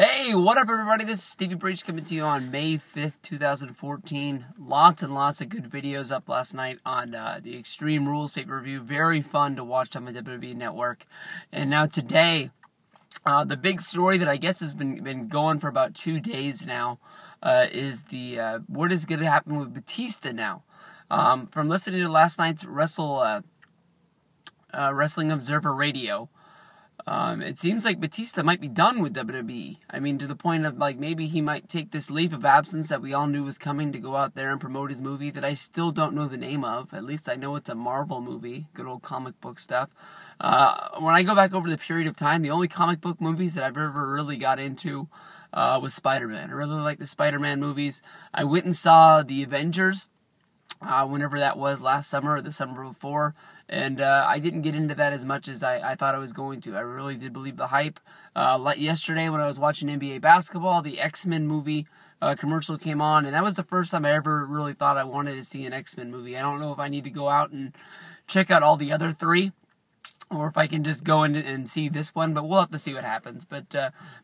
Hey, what up everybody? This is Stevie Breach coming to you on May 5th, 2014. Lots and lots of good videos up last night on the Extreme Rules pay-per-view. Very fun to watch on the WWE Network. And now today, the big story that I guess has been going for about 2 days now is the what is going to happen with Batista now. From listening to last night's Wrestling Observer Radio, it seems like Batista might be done with WWE. I mean, to the point of, like, maybe he might take this leave of absence that we all knew was coming to go out there and promote his movie that I still don't know the name of. At least I know it's a Marvel movie. Good old comic book stuff. When I go back over the period of time, the only comic book movies that I've ever really got into was Spider-Man. I really like the Spider-Man movies. I went and saw The Avengers, whenever that was, last summer or the summer before, and I didn't get into that as much as I thought I was going to. I really did believe the hype. Like yesterday when I was watching NBA basketball, the X-Men movie commercial came on, and that was the first time I ever really thought I wanted to see an X-Men movie. I don't know if I need to go out and check out all the other three, or if I can just go in and see this one, but we'll have to see what happens. But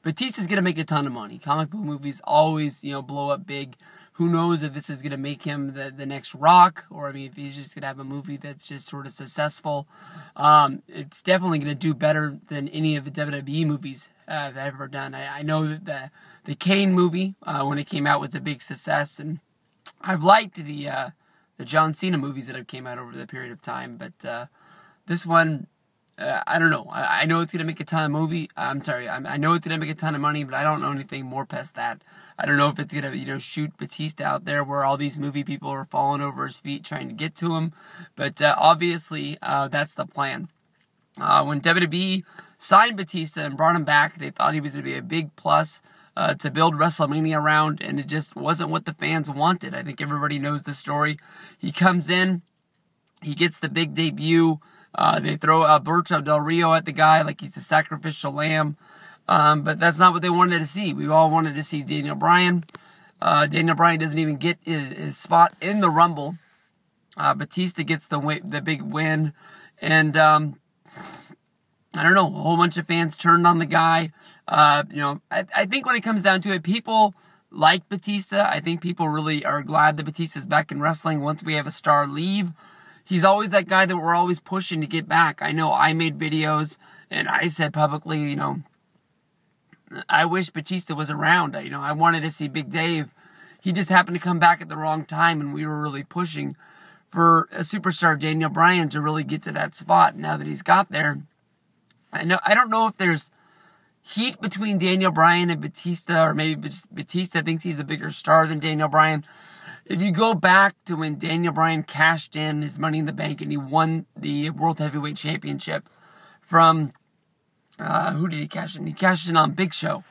Batista's going to make a ton of money. Comic book movies always, blow up big. Who knows if this is going to make him the next Rock, or, I mean, if he's just going to have a movie that's just sort of successful. It's definitely going to do better than any of the WWE movies I've ever done. I know that the Kane movie, when it came out, was a big success, and I've liked the John Cena movies that have came out over the period of time, but this one, I don't know. I know it's going to make a ton of movie. I know it's going to make a ton of money, but I don't know anything more past that. I don't know if it's going to, shoot Batista out there where all these movie people are falling over his feet trying to get to him. But obviously, that's the plan. When WWE signed Batista and brought him back, they thought he was going to be a big plus to build WrestleMania around, and it just wasn't what the fans wanted. I think everybody knows the story. He comes in, he gets the big debut. They throw Alberto Del Rio at the guy like he's the sacrificial lamb. But that's not what they wanted to see. We all wanted to see Daniel Bryan. Daniel Bryan doesn't even get his spot in the Rumble. Batista gets the big win. And, I don't know, a whole bunch of fans turned on the guy. I think when it comes down to it, people like Batista. I think people really are glad that Batista's back in wrestling once we have a star leave. He's always that guy that we're always pushing to get back. I know I made videos and I said publicly, I wish Batista was around. I wanted to see Big Dave. He just happened to come back at the wrong time, and we were really pushing for a superstar Daniel Bryan to really get to that spot. Now that he's got there, I don't know if there's heat between Daniel Bryan and Batista, or maybe Batista thinks he's a bigger star than Daniel Bryan. If you go back to when Daniel Bryan cashed in his Money in the Bank and he won the World Heavyweight Championship from, who did he cash in? He cashed in on Big Show.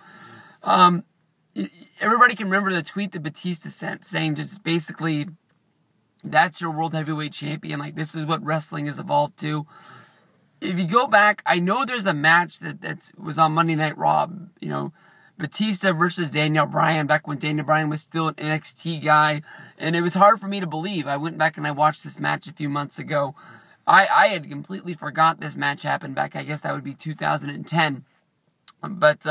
Everybody can remember the tweet that Batista sent saying just basically, that's your World Heavyweight Champion. Like, this is what wrestling has evolved to. If you go back, I know there's a match that was on Monday Night Raw, Batista versus Daniel Bryan back when Daniel Bryan was still an NXT guy, and it was hard for me to believe. I went back and I watched this match a few months ago. I had completely forgot this match happened back, I guess that would be 2010. But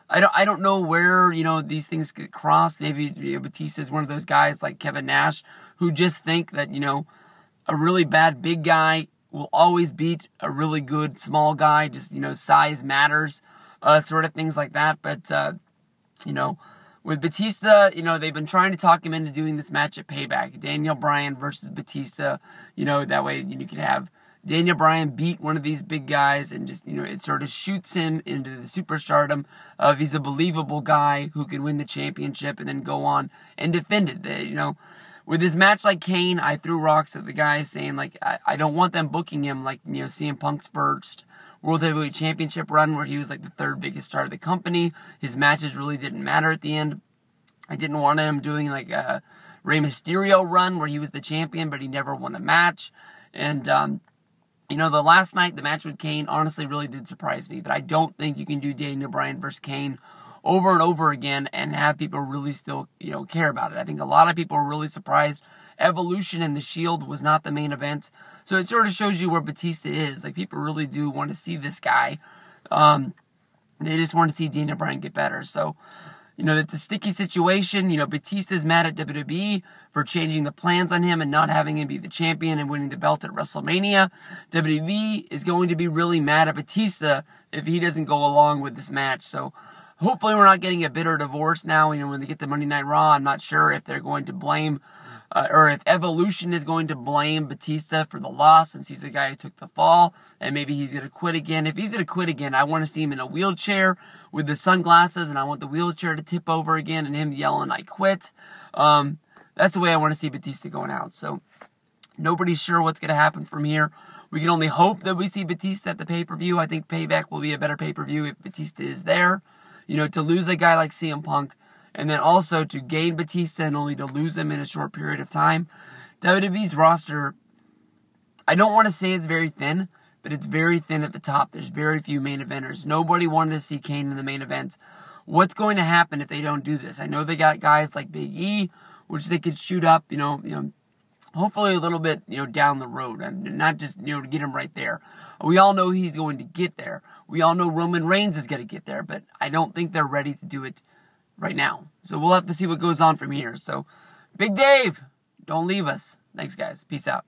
I don't know where, these things get crossed. Maybe Batista is one of those guys like Kevin Nash who just think that, a really bad big guy will always beat a really good small guy, just, size matters. Sort of things like that, but, with Batista, they've been trying to talk him into doing this match at Payback, Daniel Bryan versus Batista, that way, you could have Daniel Bryan beat one of these big guys, and just, it sort of shoots him into the superstardom of he's a believable guy who can win the championship and then go on and defend it, With his match like Kane, I threw rocks at the guy saying, like, I don't want them booking him like, CM Punk's first World Heavyweight Championship run where he was like the third biggest star of the company. His matches really didn't matter at the end. I didn't want him doing like a Rey Mysterio run where he was the champion but he never won a match. And, the last night, the match with Kane honestly really did surprise me. But I don't think you can do Daniel Bryan versus Kane over and over again and have people really still, care about it. I think a lot of people are really surprised Evolution and the Shield was not the main event. So it sort of shows you where Batista is. Like, people really do want to see this guy. They just want to see Daniel Bryan get better. So, it's a sticky situation. Batista's mad at WWE for changing the plans on him and not having him be the champion and winning the belt at WrestleMania. WWE is going to be really mad at Batista if he doesn't go along with this match. So, hopefully we're not getting a bitter divorce now. When they get to Monday Night Raw, I'm not sure if they're going to blame, or if Evolution is going to blame Batista for the loss since he's the guy who took the fall, and maybe he's going to quit again. If he's going to quit again, I want to see him in a wheelchair with the sunglasses, and I want the wheelchair to tip over again and him yelling, "I quit." That's the way I want to see Batista going out. So, nobody's sure what's going to happen from here. We can only hope that we see Batista at the pay-per-view. I think Payback will be a better pay-per-view if Batista is there. To lose a guy like CM Punk, and then also to gain Batista and only to lose him in a short period of time. WWE's roster, I don't want to say it's very thin, but it's very thin at the top. There's very few main eventers. Nobody wanted to see Kane in the main event. What's going to happen if they don't do this? I know they got guys like Big E, which they could shoot up, hopefully a little bit, down the road, and not just, to get him right there. We all know he's going to get there. We all know Roman Reigns is going to get there, but I don't think they're ready to do it right now. So we'll have to see what goes on from here. So, Big Dave, don't leave us. Thanks, guys. Peace out.